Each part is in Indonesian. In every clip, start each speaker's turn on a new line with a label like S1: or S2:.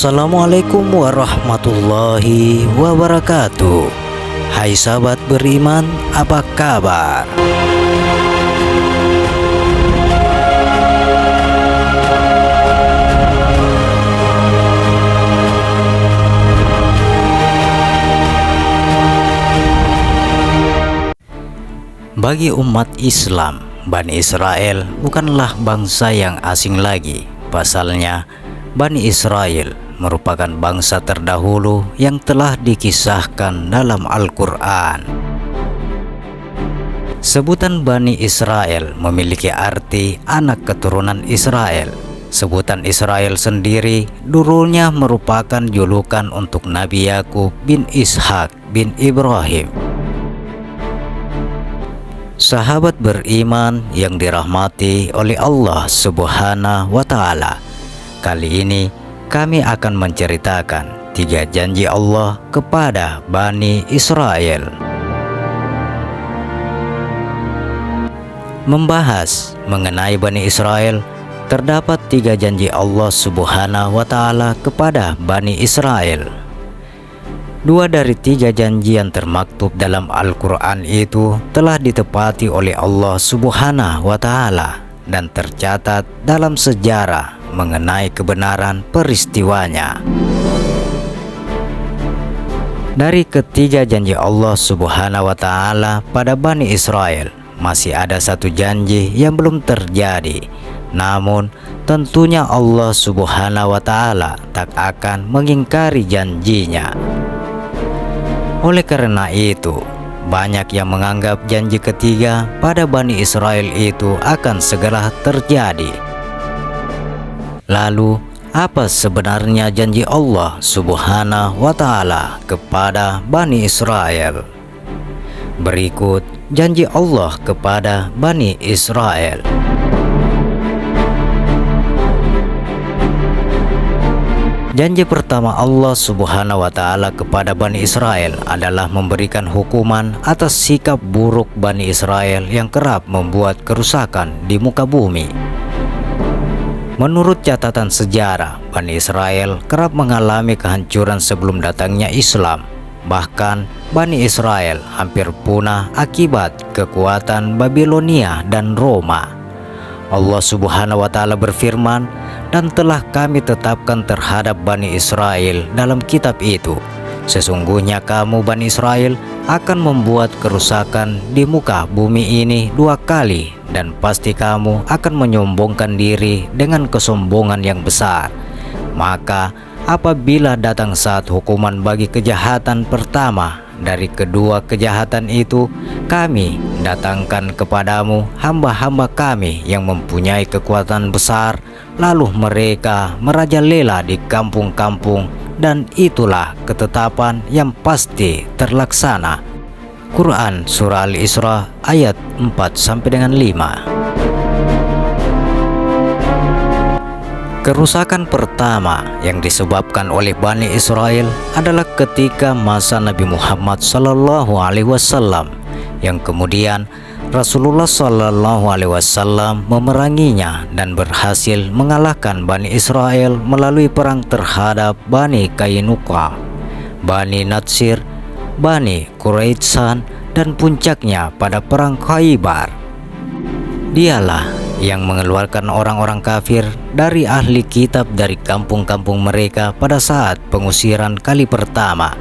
S1: Assalamualaikum warahmatullahi wabarakatuh. Hai sahabat beriman, apa kabar? Bagi umat Islam, Bani Israel bukanlah bangsa yang asing lagi. Pasalnya, Bani Israel merupakan bangsa terdahulu yang telah dikisahkan dalam Al-Quran. Sebutan Bani Israel memiliki arti anak keturunan Israel. Sebutan Israel sendiri dulunya merupakan julukan untuk Nabi Yakub bin Ishak bin Ibrahim. Sahabat beriman yang dirahmati oleh Allah Subhanahu wa Ta'ala, kali ini kami akan menceritakan 3 janji Allah kepada Bani Israel. Membahas mengenai Bani Israel, terdapat 3 janji Allah Subhanahu wa Ta'ala kepada Bani Israel. 2 dari 3 janji yang termaktub dalam Al-Quran itu telah ditepati oleh Allah Subhanahu wa Ta'ala dan tercatat dalam sejarah mengenai kebenaran peristiwanya. Dari ketiga janji Allah Subhanahu wa Ta'ala pada Bani Israel, masih ada 1 janji yang belum terjadi. Namun tentunya Allah Subhanahu wa Ta'ala tak akan mengingkari janjinya. Oleh karena itu, banyak yang menganggap janji ketiga pada Bani Israel itu akan segera terjadi. Lalu, apa sebenarnya janji Allah Subhanahu wa Ta'ala kepada Bani Israel? Berikut janji Allah kepada Bani Israel. Janji pertama Allah Subhanahu wa Ta'ala kepada Bani Israel adalah memberikan hukuman atas sikap buruk Bani Israel yang kerap membuat kerusakan di muka bumi. Menurut catatan sejarah, Bani Israel kerap mengalami kehancuran sebelum datangnya Islam. Bahkan Bani Israel hampir punah akibat kekuatan Babilonia dan Roma. Allah Subhanahu wa Ta'ala berfirman, "Dan telah kami tetapkan terhadap Bani Israel dalam kitab itu, sesungguhnya kamu Bani Israel akan membuat kerusakan di muka bumi ini 2 kali, dan pasti kamu akan menyombongkan diri dengan kesombongan yang besar. Maka apabila datang saat hukuman bagi kejahatan pertama dari kedua kejahatan itu, kami datangkan kepadamu hamba-hamba kami yang mempunyai kekuatan besar, lalu mereka merajalela di kampung-kampung, dan itulah ketetapan yang pasti terlaksana." Quran Surah Al-Isra ayat 4-5. Kerusakan pertama yang disebabkan oleh Bani Israel adalah ketika masa Nabi Muhammad SAW, yang kemudian Rasulullah SAW memeranginya dan berhasil mengalahkan Bani Israel melalui perang terhadap Bani Kainuqa, Bani Natsir, Bani Quraisy, dan puncaknya pada perang Khaybar. Dialah yang mengeluarkan orang-orang kafir dari ahli kitab dari kampung-kampung mereka pada saat pengusiran kali pertama.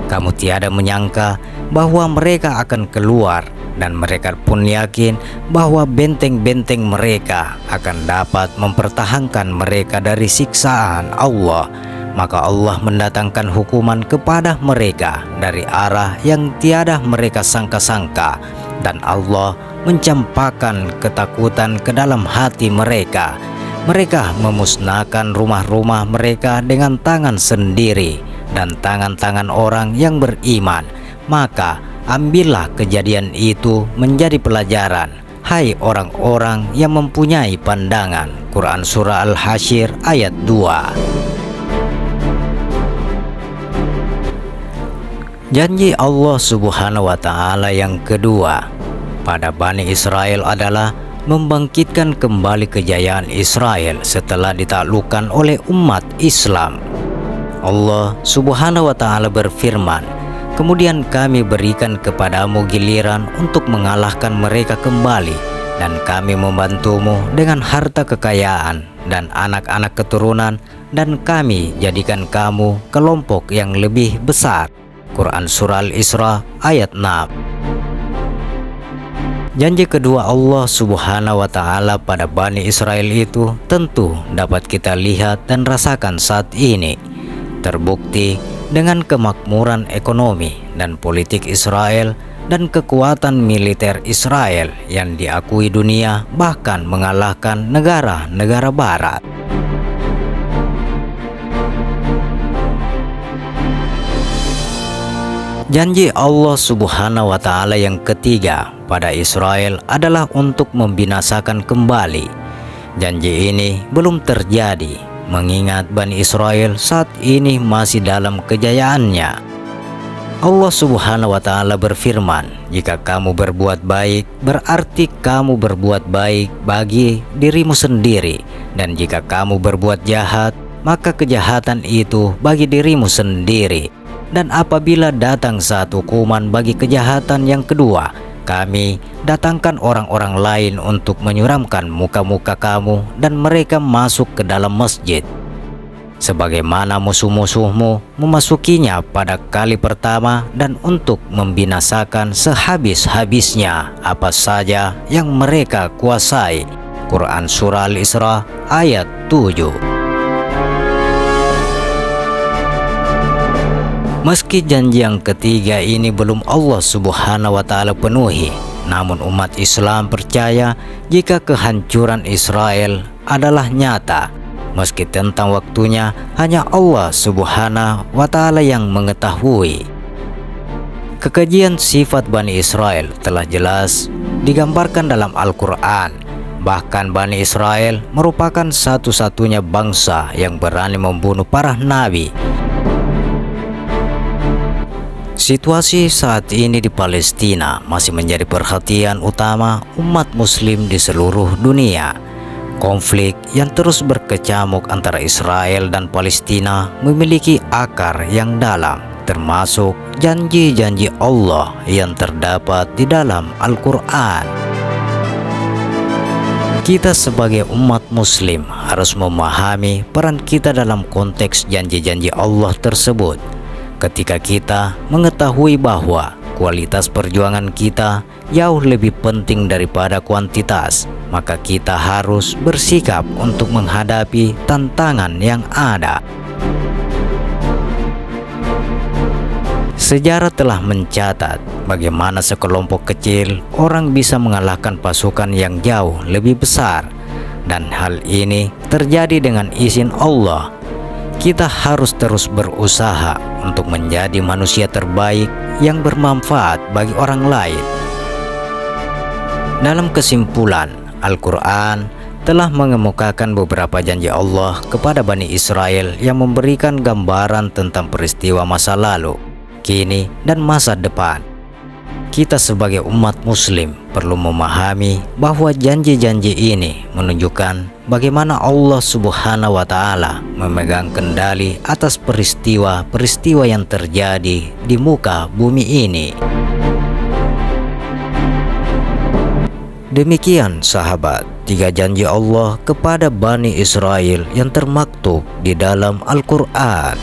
S1: Kamu tiada menyangka bahwa mereka akan keluar, dan mereka pun yakin bahwa benteng-benteng mereka akan dapat mempertahankan mereka dari siksaan Allah. Maka Allah mendatangkan hukuman kepada mereka dari arah yang tiada mereka sangka-sangka, dan Allah mencampakkan ketakutan ke dalam hati mereka. Mereka memusnahkan rumah-rumah mereka dengan tangan sendiri dan tangan-tangan orang yang beriman. Maka ambillah kejadian itu menjadi pelajaran, hai orang-orang yang mempunyai pandangan. Quran Surah Al-Hasyr ayat 2. Janji Allah Subhanahu wa Ta'ala yang kedua pada Bani Israel adalah membangkitkan kembali kejayaan Israel setelah ditaklukkan oleh umat Islam. Allah Subhanahu wa Ta'ala berfirman, "Kemudian kami berikan kepadamu giliran untuk mengalahkan mereka kembali, dan kami membantumu dengan harta kekayaan dan anak-anak keturunan, dan kami jadikan kamu kelompok yang lebih besar." Quran Surah Al-Isra ayat 6. Janji kedua Allah Subhanahu wa Ta'ala pada Bani Israel itu tentu dapat kita lihat dan rasakan saat ini. Terbukti dengan kemakmuran ekonomi dan politik Israel dan kekuatan militer Israel yang diakui dunia, bahkan mengalahkan negara-negara barat. Janji Allah Subhanahu wa Ta'ala yang ketiga pada Israel adalah untuk membinasakan kembali. Janji ini belum terjadi, mengingat Bani Israel saat ini masih dalam kejayaannya. Allah Subhanahu wa Ta'ala berfirman, "Jika kamu berbuat baik, berarti kamu berbuat baik bagi dirimu sendiri, dan jika kamu berbuat jahat, maka kejahatan itu bagi dirimu sendiri. Dan apabila datang saat hukuman bagi kejahatan yang kedua, kami datangkan orang-orang lain untuk menyuramkan muka-muka kamu, dan mereka masuk ke dalam masjid, sebagaimana musuh-musuhmu memasukinya pada kali pertama, dan untuk membinasakan sehabis-habisnya apa saja yang mereka kuasai." Quran Surah Al-Isra ayat 7. Meski janji yang ketiga ini belum Allah Subhanahu wa Ta'ala penuhi, namun umat Islam percaya jika kehancuran Israel adalah nyata. Meski tentang waktunya hanya Allah Subhanahu wa Ta'ala yang mengetahui. Kekajian sifat Bani Israel telah jelas digambarkan dalam Al-Quran. Bahkan Bani Israel merupakan satu-satunya bangsa yang berani membunuh para nabi. Situasi saat ini di Palestina masih menjadi perhatian utama umat muslim di seluruh dunia. Konflik yang terus berkecamuk antara Israel dan Palestina memiliki akar yang dalam, termasuk janji-janji Allah yang terdapat di dalam Al-Quran. Kita sebagai umat muslim harus memahami peran kita dalam konteks janji-janji Allah tersebut. Ketika kita mengetahui bahwa kualitas perjuangan kita jauh lebih penting daripada kuantitas, maka kita harus bersikap untuk menghadapi tantangan yang ada. Sejarah telah mencatat bagaimana sekelompok kecil orang bisa mengalahkan pasukan yang jauh lebih besar, dan hal ini terjadi dengan izin Allah. Kita harus terus berusaha untuk menjadi manusia terbaik yang bermanfaat bagi orang lain. Dalam kesimpulan, Al-Quran telah mengemukakan beberapa janji Allah kepada Bani Israel yang memberikan gambaran tentang peristiwa masa lalu, kini, dan masa depan. Kita sebagai umat muslim perlu memahami bahwa janji-janji ini menunjukkan bagaimana Allah Subhanahu wa Ta'ala memegang kendali atas peristiwa-peristiwa yang terjadi di muka bumi ini. Demikian sahabat, 3 janji Allah kepada Bani Israel yang termaktub di dalam Al-Quran.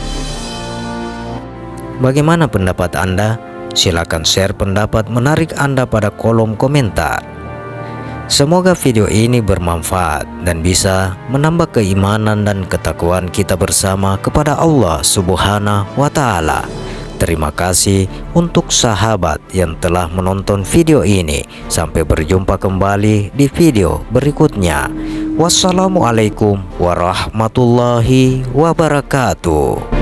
S1: Bagaimana pendapat Anda? Silakan share pendapat menarik Anda pada kolom komentar. Semoga video ini bermanfaat dan bisa menambah keimanan dan ketakwaan kita bersama kepada Allah Subhanahu wa Ta'ala. Terima kasih untuk sahabat yang telah menonton video ini. Sampai berjumpa kembali di video berikutnya. Wassalamualaikum warahmatullahi wabarakatuh.